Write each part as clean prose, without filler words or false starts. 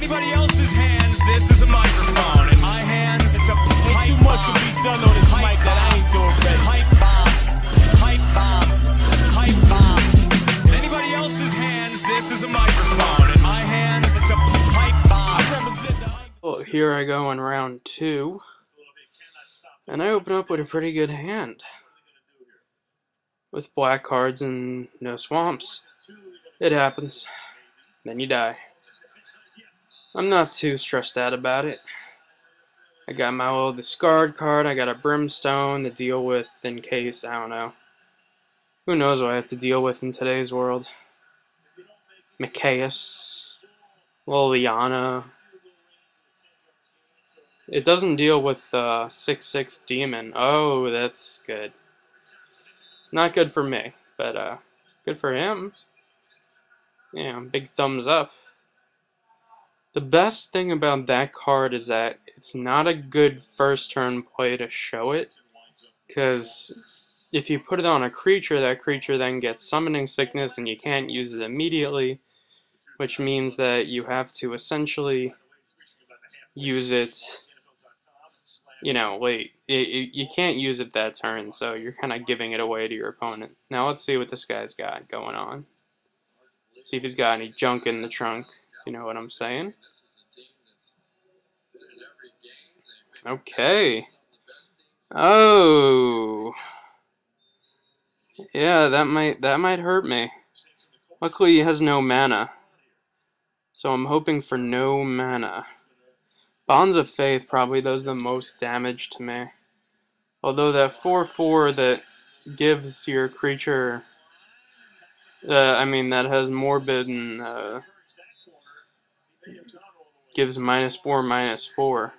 anybody else's hands, this is a microphone. In my hands, it's a pipe too much to be done on this mic that I ain't doing ready. Pipe bomb. Pipe bomb. Pipe bomb. In anybody else's hands, this is a microphone. In my hands, it's a pipe bomb. Well, here I go in round 2. And I open up with a pretty good hand. With black cards and no swamps. It happens. Then you die. I'm not too stressed out about it. I got my little discard card. I got a brimstone to deal with in case, I don't know. Who knows what I have to deal with in today's world. Micaeus. Liliana. It doesn't deal with 6/6 demon. Oh, that's good. Not good for me, but good for him. Yeah, big thumbs up. The best thing about that card is that it's not a good first turn play to show it, because if you put it on a creature, that creature then gets summoning sickness and you can't use it immediately, which means that you have to essentially use it, you know, late. You can't use it that turn, so you're kind of giving it away to your opponent. Now let's see what this guy's got going on. See if he's got any junk in the trunk, if you know what I'm saying. Okay. Oh. Yeah, that might hurt me. Luckily he has no mana. So I'm hoping for no mana. Bonds of Faith probably does the most damage to me. Although that 4/4 that gives your creature that has Morbid and gives -4/-4.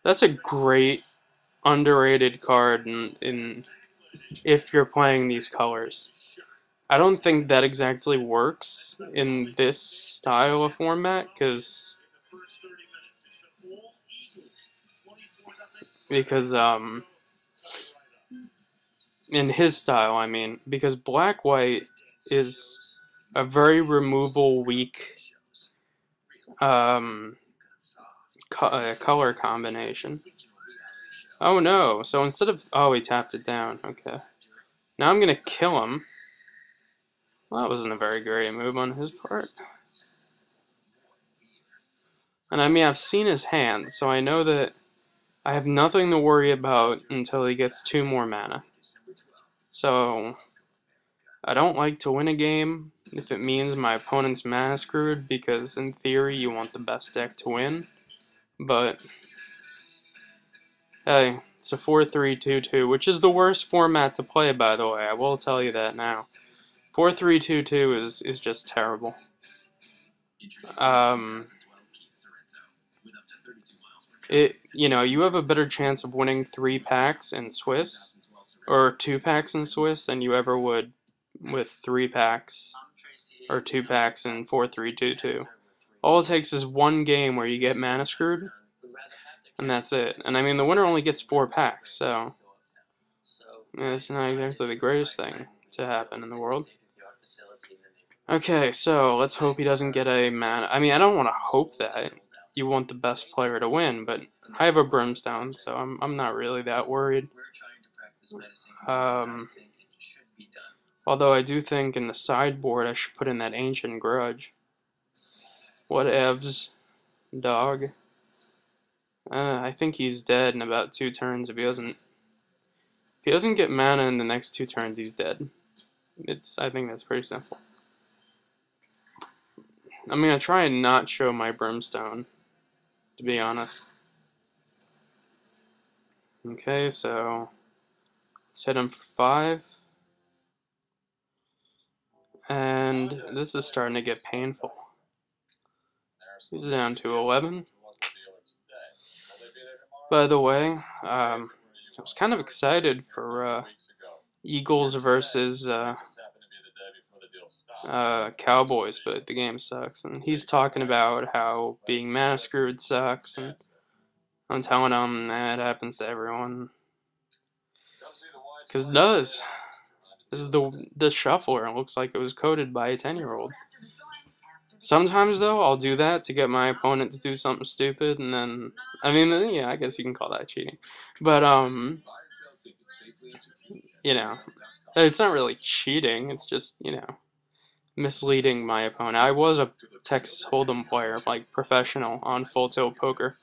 That's a great underrated card in if you're playing these colors. I don't think that exactly works in this style of format because in his style, I mean, because black-white is a very removal weak color combination. Oh no, so instead of, oh, he tapped it down, okay. Now I'm gonna kill him. Well, that wasn't a very great move on his part. And I mean, I've seen his hand, so I know that I have nothing to worry about until he gets 2 more mana. So, I don't like to win a game if it means my opponent's mana screwed, because in theory you want the best deck to win. But, hey, it's a 4-3-2-2, which is the worst format to play, by the way. I will tell you that now. 4-3-2-2 is just terrible. You have a better chance of winning 3 packs in Swiss, or 2 packs in Swiss, than you ever would with 3 packs, or 2 packs in 4-3-2-2. All it takes is 1 game where you get mana screwed, and that's it. And I mean, the winner only gets 4 packs, so it's not exactly the greatest thing to happen in the world. Okay, so let's hope he doesn't get a mana. I mean, I don't want to hope that. You want the best player to win, but I have a brimstone, so I'm not really that worried. Although I do think in the sideboard I should put in that Ancient Grudge. What evs, dog? I think he's dead in about 2 turns. If he doesn't get mana in the next 2 turns, he's dead. I think that's pretty simple. I'm gonna try and not show my brimstone, to be honest. Okay, so let's hit him for 5. And this is starting to get painful. He's down to 11. By the way, I was kind of excited for Eagles versus Cowboys, but the game sucks. And he's talking about how being mana screwed sucks, and I'm telling him that happens to everyone. Because it does. This is the shuffler. It looks like it was coded by a 10-year-old. Sometimes, though, I'll do that to get my opponent to do something stupid, and then, I mean, yeah, I guess you can call that cheating. But, you know, it's not really cheating, it's just, misleading my opponent. I was a Texas Hold'em player, like, professional on Full Tilt Poker.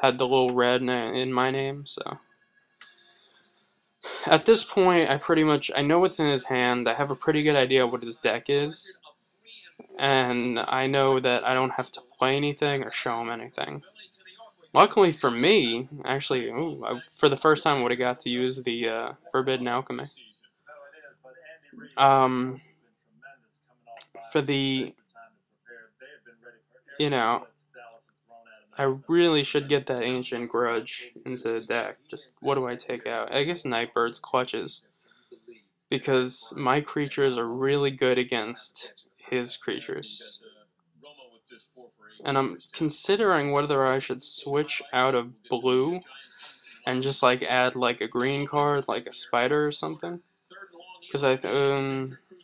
Had the little red in my name, so. At this point, I know what's in his hand, I have a pretty good idea what his deck is, and I know that I don't have to play anything or show him anything. Luckily for me, actually, for the first time I would have got to use the Forbidden Alchemy. For the, I really should get that Ancient Grudge into the deck. Just, what do I take out? I guess Nightbird's Clutches. Because my creatures are really good against his creatures. And I'm considering whether I should switch out of blue and just like add like a green card, like a spider or something. Because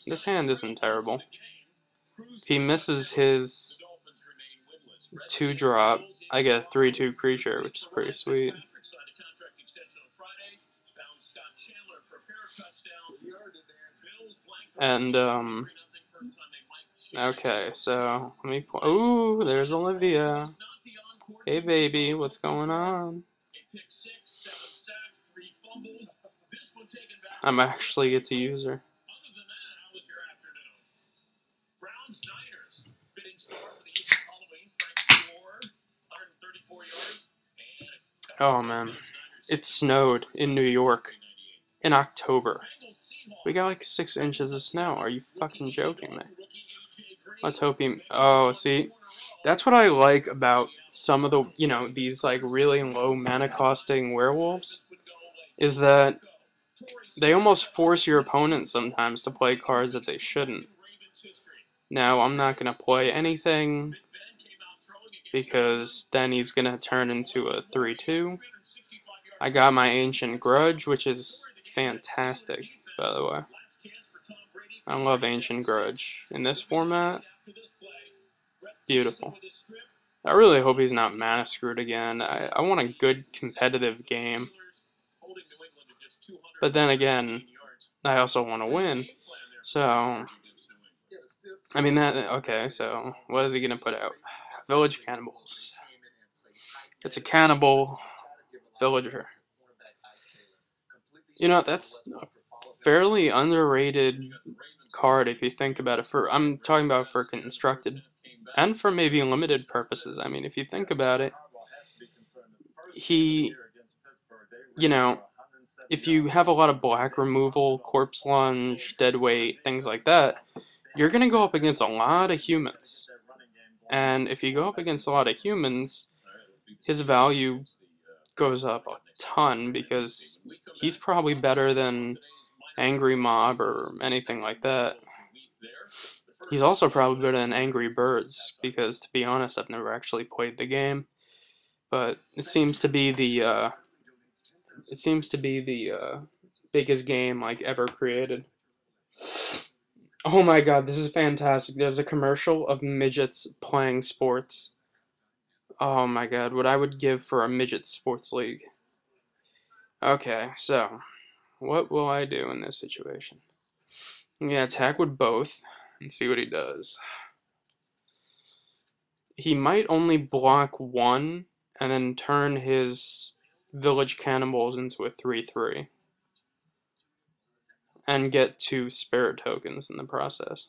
this hand isn't terrible. If he misses his 2-drop, I get a 3/2 creature, which is pretty sweet. And okay, so let me. Ooh, there's Olivia. Hey, baby, what's going on? I'm actually get to use her. Oh man, it snowed in New York in October. We got like 6 inches of snow. Are you fucking joking me? Let's hope he. Oh, see, that's what I like about some of the, these like really low mana costing werewolves, is that they almost force your opponent sometimes to play cards that they shouldn't. Now, I'm not going to play anything, because then he's going to turn into a 3/2. I got my Ancient Grudge, which is fantastic, by the way. I love Ancient Grudge. In this format, beautiful. I really hope he's not mana screwed again. I want a good competitive game. But then again, I also want to win. So, I mean, okay, so what is he going to put out? Village Cannibals. It's a cannibal villager. That's a fairly underrated card if you think about it. I'm talking about for constructed and for maybe limited purposes. I mean, if you think about it, he, if you have a lot of black removal, corpse lunge, dead weight, things like that, you're going to go up against a lot of humans. And if you go up against a lot of humans, his value goes up a ton, because he's probably better than Angry Mob or anything like that. He's also probably better than Angry Birds, because to be honest, I've never actually played the game, but it seems to be the biggest game like ever created. Oh my god, this is fantastic. There's a commercial of midgets playing sports. Oh my god, what I would give for a midget sports league. Okay, so what will I do in this situation? Yeah, attack with both and see what he does. He might only block one and then turn his Village Cannibals into a 3/3 and get 2 spirit tokens in the process.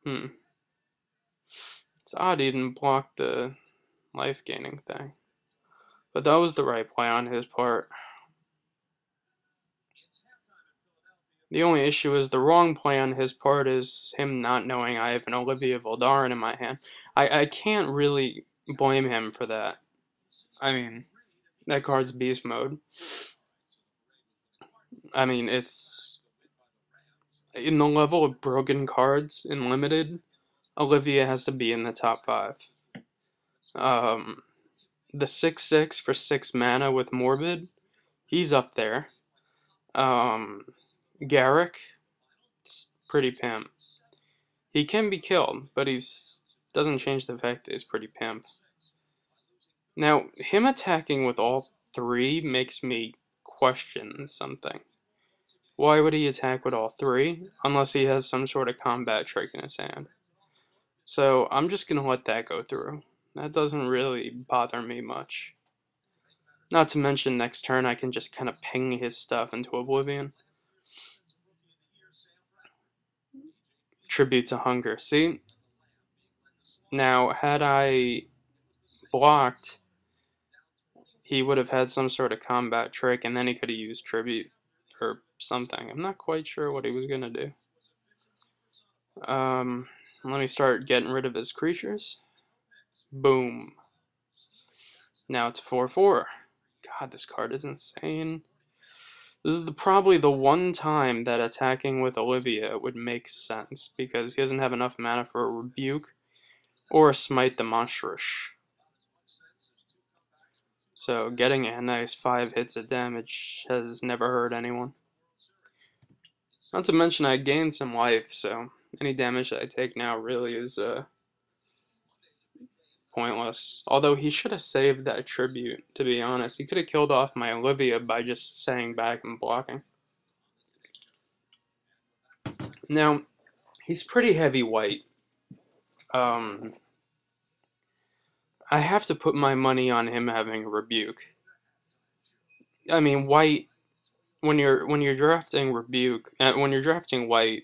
It's odd he didn't block the life gaining thing, but that was the right play on his part. The only issue is the wrong play on his part is him not knowing I have an Olivia Voldaren in my hand. I can't really blame him for that. I mean, that card's beast mode. I mean, it's in the level of broken cards in Limited, Olivia has to be in the top 5. The 6/6 for 6 mana with Morbid, he's up there. Garrick, it's pretty pimp. He can be killed, but he's doesn't change the fact that he's pretty pimp. Now, him attacking with all three makes me question something. Why would he attack with all three? Unless he has some sort of combat trick in his hand. So, I'm just gonna let that go through. That doesn't really bother me much. Not to mention, next turn I can just kind of ping his stuff into oblivion. Tribute to Hunger. See? Now, had I blocked, he would have had some sort of combat trick, and then he could have used Tribute or something. I'm not quite sure what he was going to do. Let me start getting rid of his creatures. Boom. Now it's 4/4. God, this card is insane. This is probably the one time that attacking with Olivia would make sense, because he doesn't have enough mana for a Rebuke or a Smite the Monstrous. So getting a nice 5 hits of damage has never hurt anyone. Not to mention I gained some life, so any damage that I take now really is pointless. Although he should have saved that tribute, to be honest. He could have killed off my Olivia by just staying back and blocking. Now, he's pretty heavy white. I have to put my money on him having a Rebuke. I mean, white, when you're drafting Rebuke, when you're drafting white,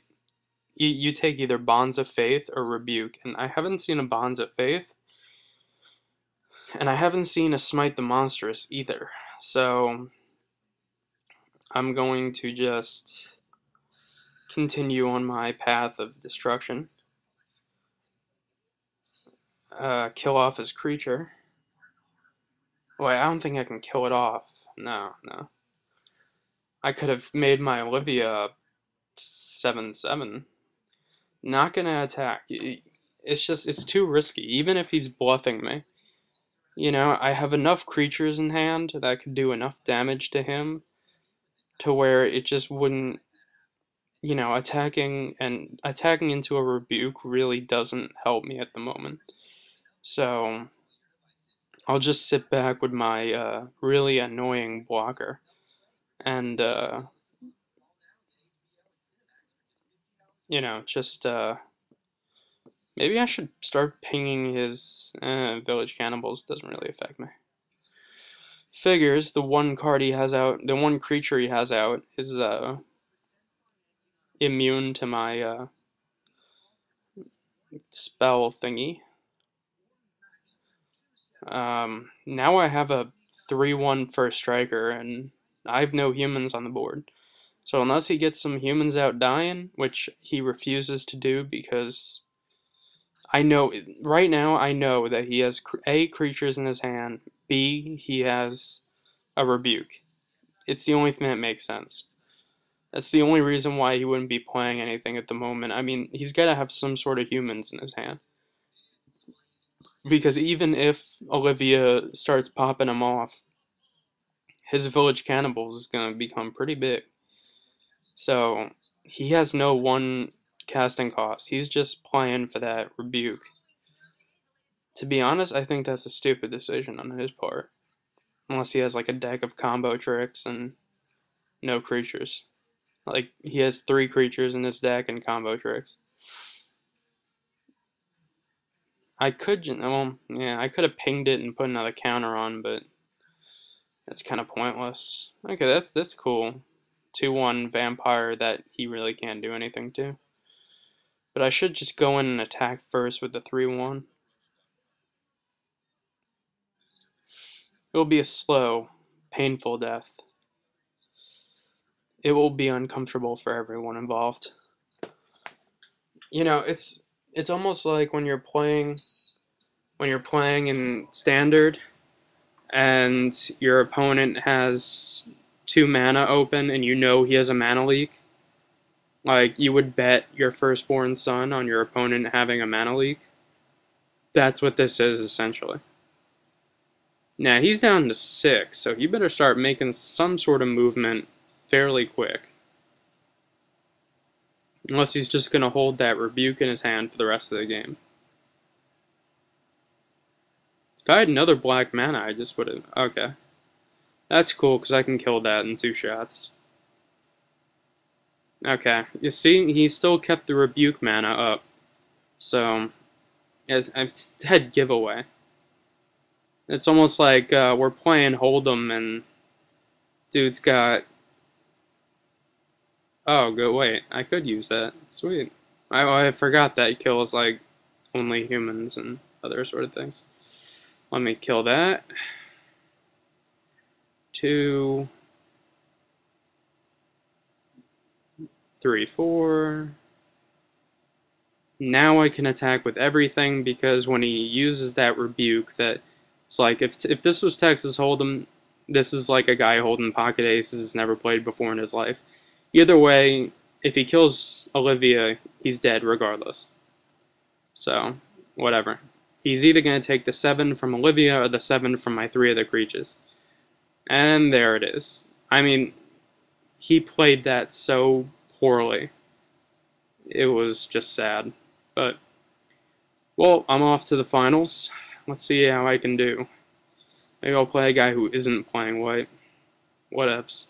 you take either Bonds of Faith or Rebuke, and I haven't seen a Bonds of Faith, and I haven't seen a Smite the Monstrous either, so I'm going to just continue on my path of destruction. Kill off his creature. Wait, I don't think I can kill it off. No. I could have made my Olivia 7/7. Not gonna attack. It's too risky, even if he's bluffing me. You know, I have enough creatures in hand that could do enough damage to him to where it just wouldn't, you know, attacking into a Rebuke really doesn't help me at the moment. So I'll just sit back with my really annoying blocker and you know, just maybe I should start pinging his village cannibals. Doesn't really affect me. Figures the one card he has out, the one creature he has out is immune to my spell thingy. Now I have a 3/1 first striker, and I have no humans on the board. So unless he gets some humans out dying, which he refuses to do, because I know, right now I know that he has A, creatures in his hand, B, he has a Rebuke. It's the only thing that makes sense. That's the only reason why he wouldn't be playing anything at the moment. I mean, he's got to have some sort of humans in his hand. Because even if Olivia starts popping him off, his village cannibals is going to become pretty big. So, he has no one casting cost. He's just playing for that Rebuke. To be honest, I think that's a stupid decision on his part. Unless he has like a deck of combo tricks and no creatures. Like, he has 3 creatures in his deck and combo tricks. I could, well, yeah, I could have pinged it and put another counter on, but that's kind of pointless. Okay, that's cool. 2/1 vampire that he really can't do anything to. But I should just go in and attack first with the 3/1. It will be a slow, painful death. It will be uncomfortable for everyone involved. You know, it's almost like when you're playing in standard and your opponent has 2 mana open and you know he has a mana leak. Like, you would bet your firstborn son on your opponent having a mana leak. That's what this is, essentially. Now, he's down to 6, so he better start making some sort of movement fairly quick. Unless he's just going to hold that rebuke in his hand for the rest of the game. If I had another black mana, I just would have... Okay. That's cool, because I can kill that in 2 shots. Okay. You see, he still kept the rebuke mana up. So, I've said giveaway. It's almost like we're playing Hold'em and dude's got... Oh, good. Wait, I could use that. Sweet. I forgot that kills like only humans and other sort of things. Let me kill that. 2, 3, 4. Now I can attack with everything because when he uses that rebuke, that it's like if this was Texas Hold'em, this is like a guy holding pocket aces, never played before in his life. Either way, if he kills Olivia, he's dead regardless. So, whatever. He's either going to take the 7 from Olivia or the 7 from my 3 other creatures. And there it is. I mean, he played that so poorly. It was just sad. But, well, I'm off to the finals. Let's see how I can do. Maybe I'll play a guy who isn't playing white. Whatevs.